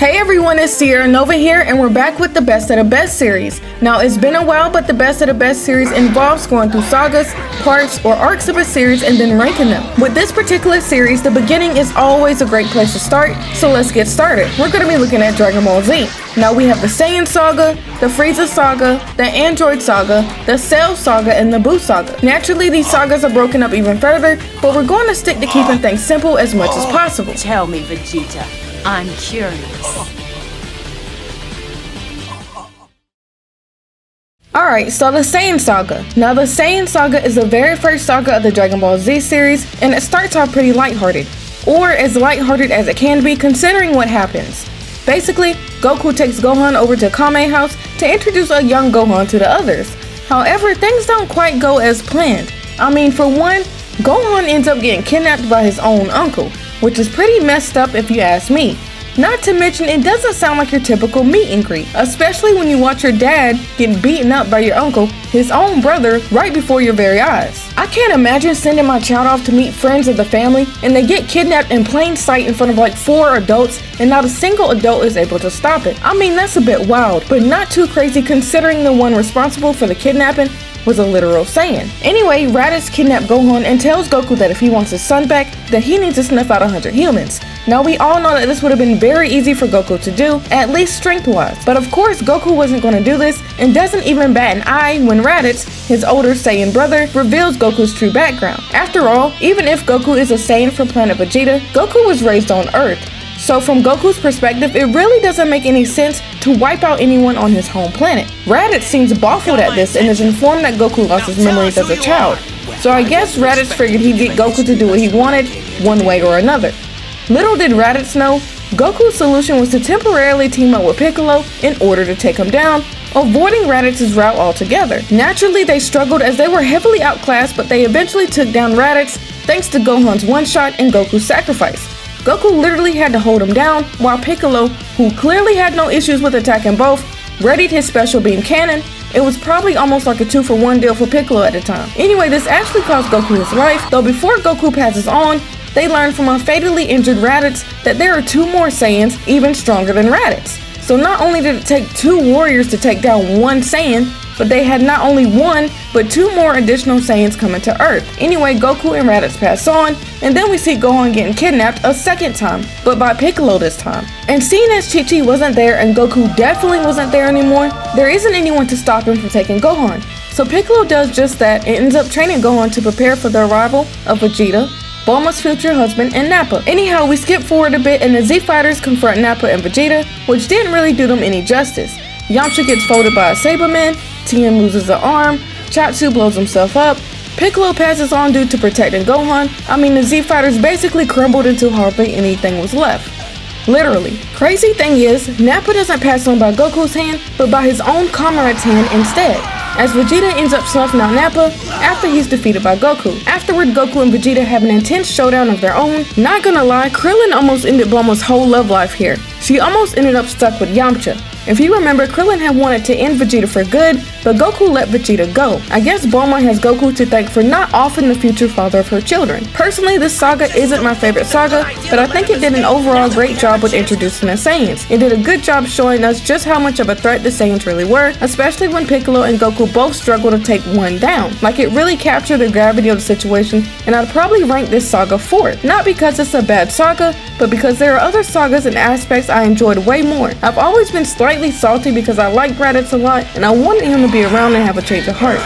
Hey everyone, it's Sierra Nova here, and we're back with the Best of the Best series. Now, it's been a while, but the Best of the Best series involves going through sagas, parts, or arcs of a series and then ranking them. With this particular series, the beginning is always a great place to start, so let's get started. We're going to be looking at Dragon Ball Z. Now, we have the Same Saga, the Freezer Saga, the Android Saga, the Cell Saga, and the Buu Saga. Naturally, these sagas are broken up even further, but we're going to stick to keeping things simple as much as possible. Tell me, Vegeta. I'm curious. Alright, so the Same Saga. Now the Same Saga is the very first saga of the Dragon Ball Z series, and it starts off pretty lighthearted. Or as lighthearted as it can be considering what happens. Basically, Goku takes Gohan over to Kame house to introduce a young Gohan to the others. However, things don't quite go as planned. I mean, for one, Gohan ends up getting kidnapped by his own uncle, which is pretty messed up if you ask me. Not to mention, it doesn't sound like your typical meet and greet, especially when you watch your dad get beaten up by your uncle, his own brother, right before your very eyes. I can't imagine sending my child off to meet friends of the family and they get kidnapped in plain sight in front of like 4 adults and not a single adult is able to stop it. I mean, that's a bit wild, but not too crazy considering the one responsible for the kidnapping was a literal Saiyan. Anyway, Raditz kidnapped Gohan and tells Goku that if he wants his son back, that he needs to snuff out 100 humans. Now we all know that this would have been very easy for Goku to do, at least strength-wise. But of course, Goku wasn't going to do this and doesn't even bat an eye when Raditz, his older Saiyan brother, reveals Goku's true background. After all, even if Goku is a Saiyan from planet Vegeta, Goku was raised on Earth. So from Goku's perspective, it really doesn't make any sense to wipe out anyone on his home planet. Raditz seems baffled at this and is informed that Goku lost his memories as a child. So I guess Raditz figured he'd get Goku to do what he wanted, one way or another. Little did Raditz know, Goku's solution was to temporarily team up with Piccolo in order to take him down, avoiding Raditz's route altogether. Naturally, they struggled as they were heavily outclassed, but they eventually took down Raditz thanks to Gohan's one-shot and Goku's sacrifice. Goku literally had to hold him down, while Piccolo, who clearly had no issues with attacking both, readied his special beam cannon. It was probably almost like a 2-for-1 deal for Piccolo at the time. Anyway, this actually cost Goku his life, though before Goku passes on, they learn from a fatally injured Raditz that there are 2 more Saiyans even stronger than Raditz. So not only did it take 2 warriors to take down 1 Saiyan, but they had not only 1, but 2 more additional Saiyans coming to Earth. Anyway, Goku and Raditz pass on, and then we see Gohan getting kidnapped a second time, but by Piccolo this time. And seeing as Chi-Chi wasn't there and Goku definitely wasn't there anymore, there isn't anyone to stop him from taking Gohan. So Piccolo does just that and ends up training Gohan to prepare for the arrival of Vegeta, Bulma's future husband, and Nappa. Anyhow, we skip forward a bit and the Z Fighters confront Nappa and Vegeta, which didn't really do them any justice. Yamcha gets folded by a Saberman, Tien loses an arm, Chaozu blows himself up, Piccolo passes on due to protecting Gohan. I mean, the Z Fighters basically crumbled until hardly anything was left. Literally. Crazy thing is, Nappa doesn't pass on by Goku's hand, but by his own comrade's hand instead, as Vegeta ends up snuffing out Nappa after he's defeated by Goku. Afterward, Goku and Vegeta have an intense showdown of their own. Not gonna lie, Krillin almost ended Bulma's whole love life here. She almost ended up stuck with Yamcha. If you remember, Krillin had wanted to end Vegeta for good, but Goku let Vegeta go. I guess Bulma has Goku to thank for not offing the future father of her children. Personally, this saga isn't my favorite saga, but I think it did an overall great job with introducing the Saiyans. It did a good job showing us just how much of a threat the Saiyans really were, especially when Piccolo and Goku both struggled to take one down. Like, it really captured the gravity of the situation, and I'd probably rank this saga 4th. Not because it's a bad saga, but because there are other sagas and aspects I enjoyed way more. I've always been slightly salty because I liked Raditz a lot, and I wanted him to be around and have a change of heart.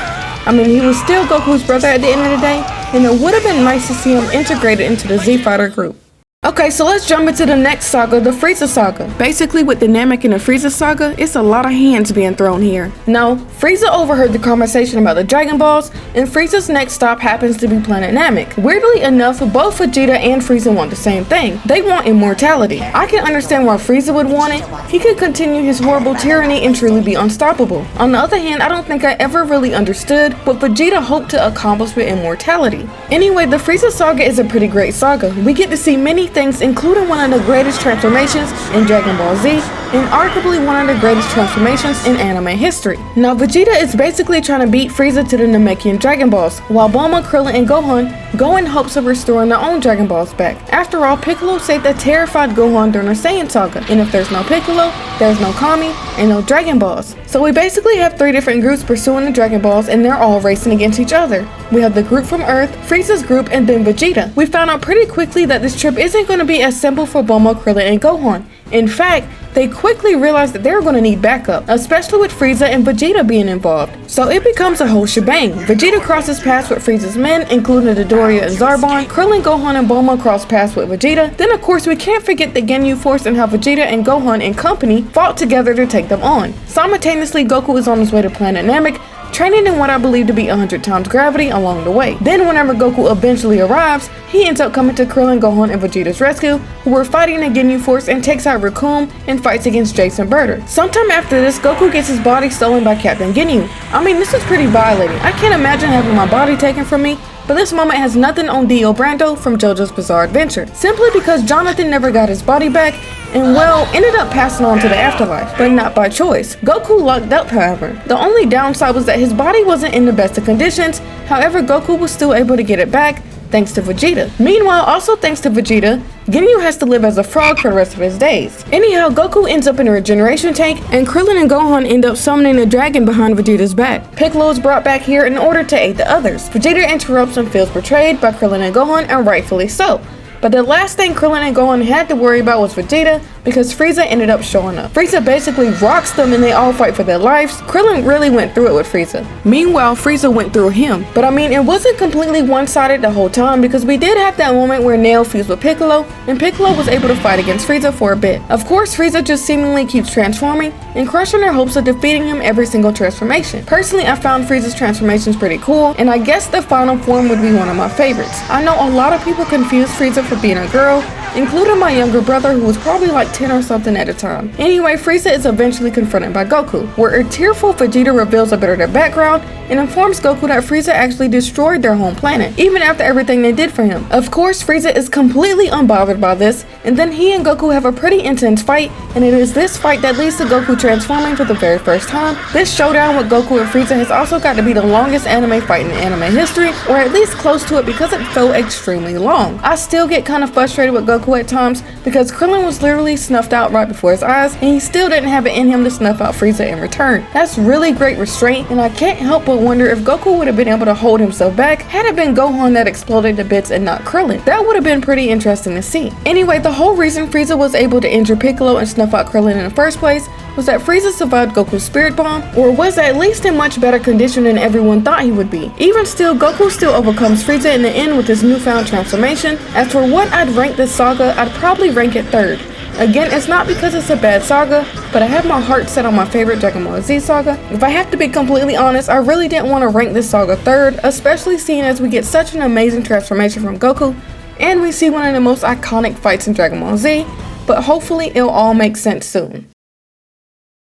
I mean, he was still Goku's brother at the end of the day, and it would have been nice to see him integrated into the Z Fighter group. Okay, so let's jump into the next saga, the Freezer Saga. Basically, with the Namek and the Freezer Saga, it's a lot of hands being thrown here. Now, Frieza overheard the conversation about the Dragon Balls, and Frieza's next stop happens to be planet Namek. Weirdly enough, both Vegeta and Frieza want the same thing. They want immortality. I can understand why Frieza would want it. He could continue his horrible tyranny and truly be unstoppable. On the other hand, I don't think I ever really understood what Vegeta hoped to accomplish with immortality. Anyway, the Freezer Saga is a pretty great saga. We get to see many things, including one of the greatest transformations in Dragon Ball Z, and arguably one of the greatest transformations in anime history. Now Vegeta is basically trying to beat Frieza to the Namekian Dragon Balls, while Bulma, Krillin, and Gohan go in hopes of restoring their own Dragon Balls back. After all, Piccolo saved a terrified Gohan during the Saiyan Saga, and if there's no Piccolo, there's no Kami, and no Dragon Balls. So we basically have 3 different groups pursuing the Dragon Balls, and they're all racing against each other. We have the group from Earth, Frieza's group, and then Vegeta. We found out pretty quickly that this trip isn't going to be as simple for Bulma, Krillin, and Gohan. In fact, they quickly realized that they're going to need backup, especially with Frieza and Vegeta being involved. So it becomes a whole shebang. Vegeta crosses paths with Frieza's men, including Dodoria and Zarbon. Krillin, Gohan, and Bulma cross paths with Vegeta. Then of course we can't forget the Ginyu Force and how Vegeta and Gohan and company fought together to take them on. Simultaneously, Goku is on his way to planet Namek, training in what I believe to be 100 times gravity along the way. Then whenever Goku eventually arrives, he ends up coming to Krillin, Gohan, and Vegeta's rescue, who were fighting the Ginyu Force, and takes out Raccoon and fights against Jason Birder. Sometime after this, Goku gets his body stolen by Captain Ginyu. I mean, this is pretty violating. I can't imagine having my body taken from me, but this moment has nothing on Dio Brando from JoJo's Bizarre Adventure, simply because Jonathan never got his body back and, well, ended up passing on to the afterlife, but not by choice. Goku lucked up, however. The only downside was that his body wasn't in the best of conditions. However, Goku was still able to get it back, thanks to Vegeta. Meanwhile, also thanks to Vegeta, Ginyu has to live as a frog for the rest of his days. Anyhow, Goku ends up in a regeneration tank, and Krillin and Gohan end up summoning the dragon behind Vegeta's back. Piccolo is brought back here in order to aid the others. Vegeta interrupts and feels betrayed by Krillin and Gohan, and rightfully so. But the last thing Krillin and Gohan had to worry about was Vegeta, because Frieza ended up showing up. Frieza basically rocks them and they all fight for their lives. Krillin really went through it with Frieza. Meanwhile, Frieza went through him. But I mean, it wasn't completely one-sided the whole time, because we did have that moment where Nail fused with Piccolo, and Piccolo was able to fight against Frieza for a bit. Of course, Frieza just seemingly keeps transforming and crushing their hopes of defeating him every single transformation. Personally, I found Frieza's transformations pretty cool, and I guess the final form would be one of my favorites. I know a lot of people confuse Frieza for being a girl, including my younger brother, who was probably like 10 or something at the time. Anyway, Frieza is eventually confronted by Goku, where a tearful Vegeta reveals a bit of their background and informs Goku that Frieza actually destroyed their home planet, even after everything they did for him. Of course, Frieza is completely unbothered by this, and then he and Goku have a pretty intense fight, and it is this fight that leads to Goku transforming for the very first time. This showdown with Goku and Frieza has also got to be the longest anime fight in anime history, or at least close to it, because it felt extremely long. I still get kind of frustrated with Goku at times, because Krillin was literally snuffed out right before his eyes, and he still didn't have it in him to snuff out Frieza in return. That's really great restraint, and I can't help but wonder if Goku would have been able to hold himself back had it been Gohan that exploded to bits and not Krillin. That would have been pretty interesting to see. Anyway, the whole reason Frieza was able to injure Piccolo and snuff out Krillin in the first place was that Frieza survived Goku's Spirit Bomb, or was at least in much better condition than everyone thought he would be. Even still, Goku still overcomes Frieza in the end with his newfound transformation. As for what I'd rank this saga, I'd probably rank it 3rd. Again, it's not because it's a bad saga, but I have my heart set on my favorite Dragon Ball Z saga. If I have to be completely honest, I really didn't want to rank this saga 3rd, especially seeing as we get such an amazing transformation from Goku, and we see one of the most iconic fights in Dragon Ball Z, but hopefully it'll all make sense soon.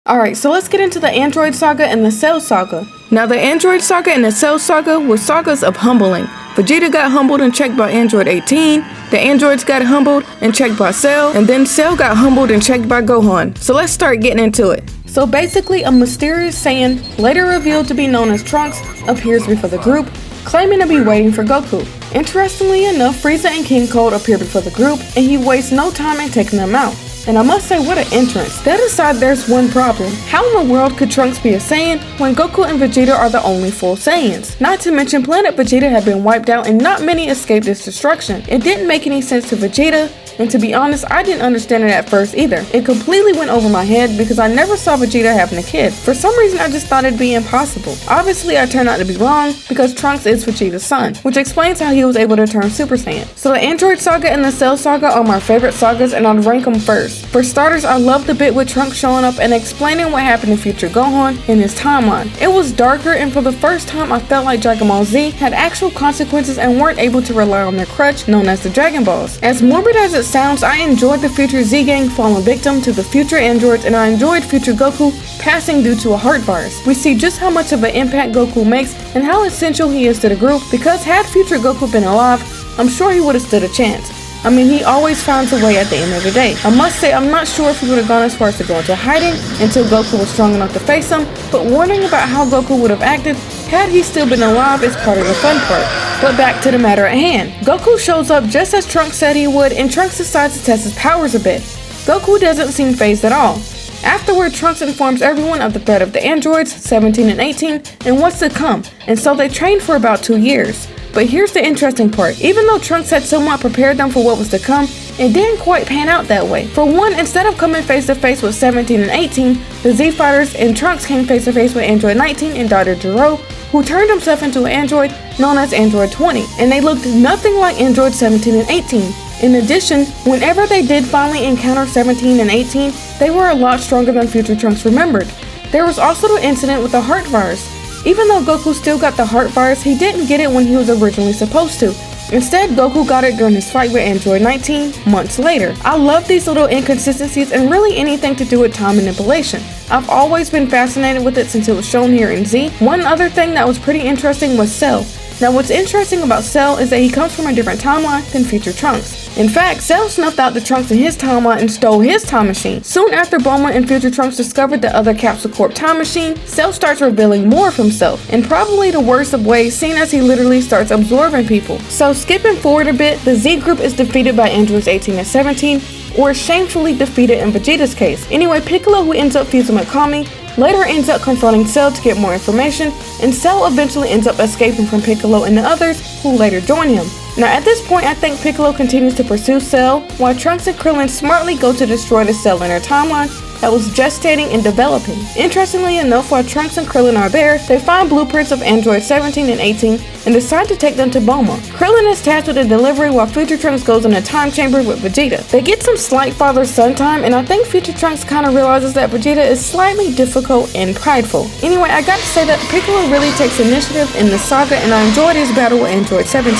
Alright, so let's get into the Android Saga and the Cell Saga. Now, the Android Saga and the Cell Saga were sagas of humbling. Vegeta got humbled and checked by Android 18, the androids got humbled and checked by Cell, and then Cell got humbled and checked by Gohan. So let's start getting into it. So basically, a mysterious Saiyan, later revealed to be known as Trunks, appears before the group, claiming to be waiting for Goku. Interestingly enough, Frieza and King Cold appear before the group, and he wastes no time in taking them out. And I must say, what an entrance. That aside, there's one problem. How in the world could Trunks be a Saiyan when Goku and Vegeta are the only full Saiyans? Not to mention, planet Vegeta had been wiped out and not many escaped its destruction. It didn't make any sense to Vegeta, and to be honest, I didn't understand it at first either. It completely went over my head because I never saw Vegeta having a kid. For some reason, I just thought it'd be impossible. Obviously, I turned out to be wrong because Trunks is Vegeta's son, which explains how he was able to turn Super Saiyan. So the Android Saga and the Cell Saga are my favorite sagas, and I'd rank them first. For starters, I love the bit with Trunks showing up and explaining what happened to future Gohan in his timeline. It was darker, and for the first time, I felt like Dragon Ball Z had actual consequences and weren't able to rely on their crutch known as the Dragon Balls. As morbid as it sounds, I enjoyed the future Z-Gang falling victim to the future androids, and I enjoyed future Goku passing due to a heart virus. We see just how much of an impact Goku makes and how essential he is to the group, because had future Goku been alive, I'm sure he would have stood a chance. I mean, he always finds a way at the end of the day. I must say, I'm not sure if he would have gone as far as to go into hiding until Goku was strong enough to face him, but wondering about how Goku would have acted had he still been alive is part of the fun part. But back to the matter at hand. Goku shows up just as Trunks said he would, and Trunks decides to test his powers a bit. Goku doesn't seem fazed at all. Afterward, Trunks informs everyone of the threat of the androids, 17 and 18, and what's to come, and so they trained for about 2 years. But here's the interesting part. Even though Trunks had somewhat prepared them for what was to come, it didn't quite pan out that way. For one, instead of coming face to face with 17 and 18, the Z Fighters and Trunks came face to face with Android 19 and Dr. Gero, who turned himself into an android known as Android 20, and they looked nothing like Android 17 and 18. In addition, whenever they did finally encounter 17 and 18, they were a lot stronger than future Trunks remembered. There was also the incident with the heart virus. Even though Goku still got the heart virus, he didn't get it when he was originally supposed to. Instead, Goku got it during his fight with Android 19 months later. I love these little inconsistencies and really anything to do with time manipulation. I've always been fascinated with it since it was shown here in Z. One other thing that was pretty interesting was Cell. Now what's interesting about Cell is that he comes from a different timeline than future Trunks. In fact, Cell snuffed out the Trunks in his timeline and stole his time machine. Soon after Bulma and future Trunks discovered the other Capsule Corp time machine, Cell starts revealing more of himself, in probably the worst of ways, seeing as he literally starts absorbing people. So skipping forward a bit, the Z group is defeated by androids 18 and 17, or shamefully defeated in Vegeta's case. Anyway, Piccolo, who ends up fusing with Kami, later ends up confronting Cell to get more information, and Cell eventually ends up escaping from Piccolo and the others, who later join him. Now at this point, I think Piccolo continues to pursue Cell, while Trunks and Krillin smartly go to destroy the Cell in their timeline that was gestating and developing. Interestingly enough, while Trunks and Krillin are there, they find blueprints of androids 17 and 18 and decide to take them to Bulma. Krillin is tasked with the delivery while future Trunks goes in a time chamber with Vegeta. They get some slight father-son time, and I think future Trunks kinda realizes that Vegeta is slightly difficult and prideful. Anyway, I got to say that Piccolo really takes initiative in the saga, and I enjoyed his battle with android 17.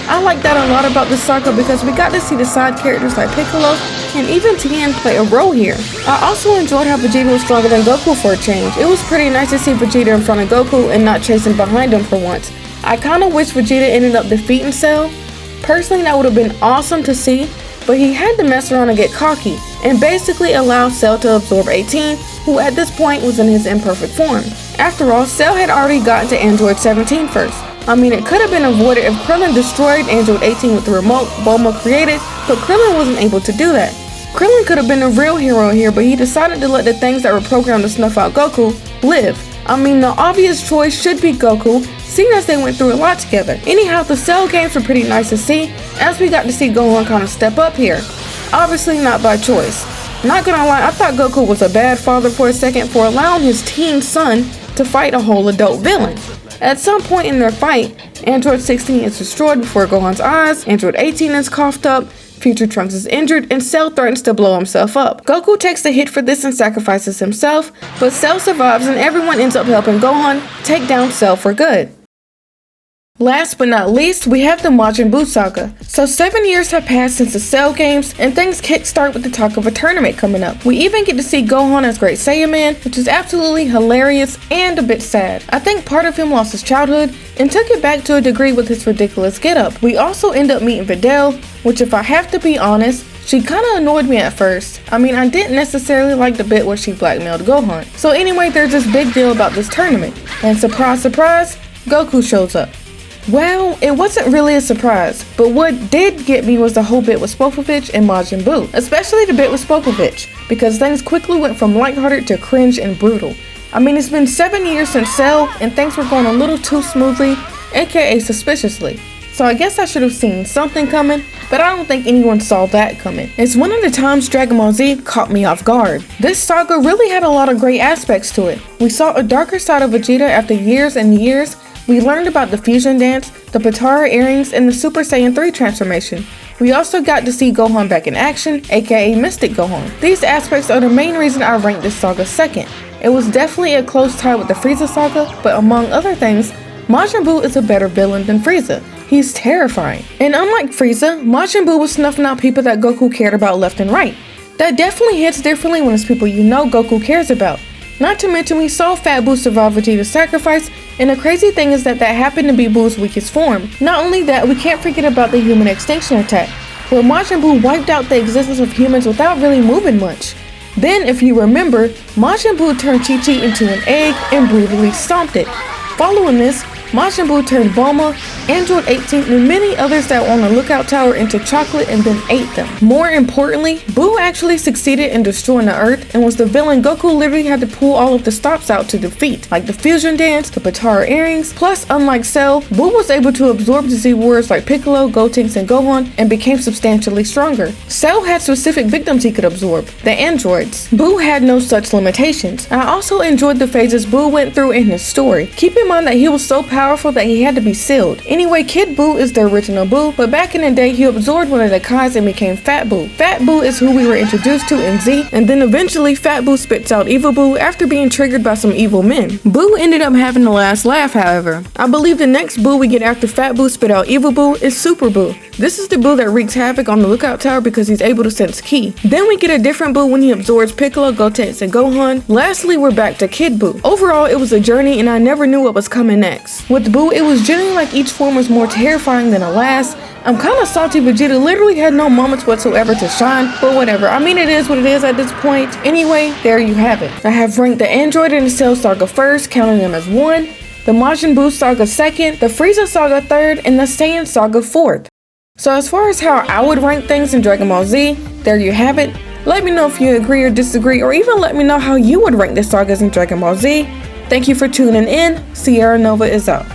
I like that a lot about this saga because we got to see the side characters like Piccolo and even Tien play a role here. I also enjoyed how Vegeta was stronger than Goku for a change. It was pretty nice to see Vegeta in front of Goku and not chasing behind him for once. I kinda wish Vegeta ended up defeating Cell. Personally, that would have been awesome to see, but he had to mess around and get cocky and basically allow Cell to absorb 18, who at this point was in his imperfect form. After all, Cell had already gotten to Android 17 first. I mean, it could have been avoided if Krillin destroyed Android 18 with the remote Bulma created, but Krillin wasn't able to do that. Krillin could have been a real hero here, but he decided to let the things that were programmed to snuff out Goku live. I mean, the obvious choice should be Goku, seeing as they went through a lot together. Anyhow, the Cell games were pretty nice to see, as we got to see Gohan kind of step up here. Obviously not by choice. Not gonna lie, I thought Goku was a bad father for a second for allowing his teen son to fight a whole adult villain. At some point in their fight, Android 16 is destroyed before Gohan's eyes, Android 18 is coughed up, future Trunks is injured, and Cell threatens to blow himself up. Goku takes the hit for this and sacrifices himself, but Cell survives and everyone ends up helping Gohan take down Cell for good. Last but not least, we have the Majin Buu Saga. So 7 years have passed since the Cell games, and things kickstart with the talk of a tournament coming up. We even get to see Gohan as Great Saiyaman, which is absolutely hilarious and a bit sad. I think part of him lost his childhood and took it back to a degree with his ridiculous getup. We also end up meeting Videl, which if I have to be honest, she kinda annoyed me at first. I mean, I didn't necessarily like the bit where she blackmailed Gohan. So anyway, there's this big deal about this tournament, and surprise, surprise, Goku shows up. Well, it wasn't really a surprise, but what did get me was the whole bit with Spopovich and Majin Buu, especially the bit with Spopovich, because things quickly went from lighthearted to cringe and brutal. I mean, it's been 7 years since Cell, and things were going a little too smoothly, aka suspiciously. So I guess I should have seen something coming, but I don't think anyone saw that coming. It's one of the times Dragon Ball Z caught me off guard. This saga really had a lot of great aspects to it. We saw a darker side of Vegeta after years and years. We learned about the fusion dance, the Potara earrings, and the Super Saiyan 3 transformation. We also got to see Gohan back in action, aka Mystic Gohan. These aspects are the main reason I ranked this saga second. It was definitely a close tie with the Freezer Saga, but among other things, Majin Buu is a better villain than Frieza. He's terrifying. And unlike Frieza, Majin Buu was snuffing out people that Goku cared about left and right. That definitely hits differently when it's people you know Goku cares about. Not to mention we saw Fat Buu survive Vegeta's sacrifice, and the crazy thing is that happened to be Buu's weakest form. Not only that, we can't forget about the human extinction attack. where Majin Buu wiped out the existence of humans without really moving much. Then, if you remember, Majin Buu turned Chi-Chi into an egg and brutally stomped it. Following this, Majin Buu turned Bulma, Android 18, and many others that were on the lookout tower into chocolate and then ate them. More importantly, Buu actually succeeded in destroying the Earth and was the villain Goku literally had to pull all of the stops out to defeat, like the fusion dance, the Potara earrings, plus unlike Cell, Buu was able to absorb the Z warriors like Piccolo, Gotenks, and Gohan and became substantially stronger. Cell had specific victims he could absorb, the androids. Buu had no such limitations. I also enjoyed the phases Buu went through in his story. Keep in mind that he was so powerful that he had to be sealed. Anyway, Kid Buu is the original Buu, but back in the day he absorbed one of the Kais and became Fat Buu. Fat Buu is who we were introduced to in Z, and then eventually Fat Buu spits out Evil Buu after being triggered by some evil men. Buu ended up having the last laugh, however. I believe the next Buu we get after Fat Buu spit out Evil Buu is Super Buu. This is the Buu that wreaks havoc on the lookout tower because he's able to sense ki. Then we get a different Buu when he absorbs Piccolo, Gotenks, and Gohan. Lastly, we're back to Kid Buu. Overall, it was a journey and I never knew what was coming next. With Buu, it was generally like each form was more terrifying than the last. I'm kinda salty Vegeta literally had no moments whatsoever to shine, but whatever. I mean, it is what it is at this point. Anyway, there you have it. I have ranked the Android and the Cell Saga first, counting them as 1, the Majin Buu Saga second, the Freezer Saga third, and the Same Saga fourth. So as far as how I would rank things in Dragon Ball Z, there you have it. Let me know if you agree or disagree, or even let me know how you would rank the sagas in Dragon Ball Z. Thank you for tuning in. Sierra Nova is out.